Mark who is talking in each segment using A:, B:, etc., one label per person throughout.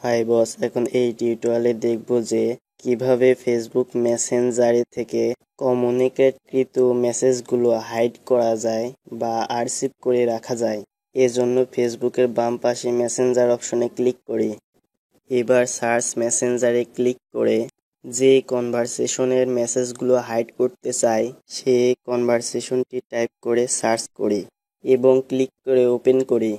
A: Hi boss, এখন এই টিউটোরিয়ালে দেখব যে কিভাবে ফেসবুক মেসেঞ্জারে থেকে কমিউনিকেটকৃত মেসেজগুলো হাইড করা যায় বা আর্চিভ করে রাখা যায়। এজন্য ফেসবুকের বাম পাশে মেসেঞ্জার অপশনে ক্লিক করি। এবার সার্চ মেসেঞ্জারে ক্লিক করে যে কনভারসেশনের মেসেজগুলো হাইড করতে চাই সেই কনভারসেশনটি টাইপ করে সার্চ করি এবং ক্লিক করে ওপেন করি।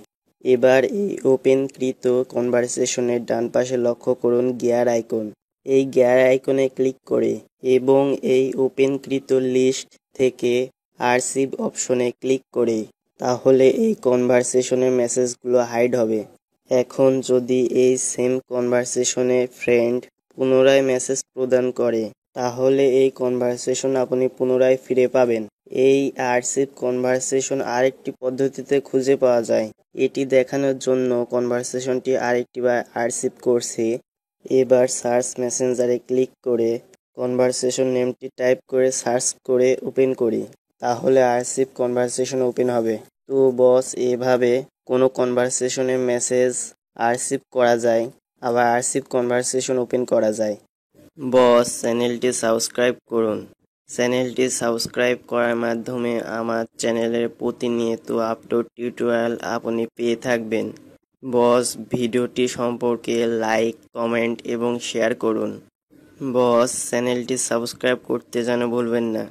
A: এবার এই ওপেনকৃত কনভারসেশনের ডান পাশে লক্ষ্য করুন গিয়ার আইকন। এই গিয়ার আইকনে ক্লিক করে এবং এই ওপেনকৃত লিস্ট থেকে আর্চিভ অপশনে ক্লিক করে তাহলে এই কনভারসেশনের মেসেজগুলো হাইড হবে। এখন যদি এই সেম কনভারসেশনে ফ্রেন্ড পুনরায় মেসেজ প্রদান করে তাহলে এই কনভারসেশন আপনি পুনরায় ফিরে পাবেন। এই আর্চিভ কনভারসেশন আরেকটি পদ্ধতিতে খুঁজে পাওয়া যায়। এটি দেখানোর জন্য কনভারসেশনটি আরেকটিবার আর্চিভ করছি। এবার সার্চ মেসেঞ্জারে ক্লিক করে কনভারসেশন নেমটি টাইপ করে সার্চ করে ওপেন করি, তাহলে আর্চিভ কনভারসেশন ওপেন হবে। তো বস, এভাবে কোনো কনভারসেশনের মেসেজ আর্চিভ করা যায়, আবার আর্চিভ কনভারসেশন ওপেন করা যায়। বস, চ্যানেলটি সাবস্ক্রাইব করুন। চ্যানেলটি সাবস্ক্রাইব করার মাধ্যমে আমার চ্যানেলের প্রতিনিয়ত আপলোড টিউটোরিয়াল আপনি পেয়ে থাকবেন। বস, ভিডিওটি সম্পর্কে লাইক, কমেন্ট এবং শেয়ার করুন। বস, চ্যানেলটি সাবস্ক্রাইব করতে যেন ভুলবেন না।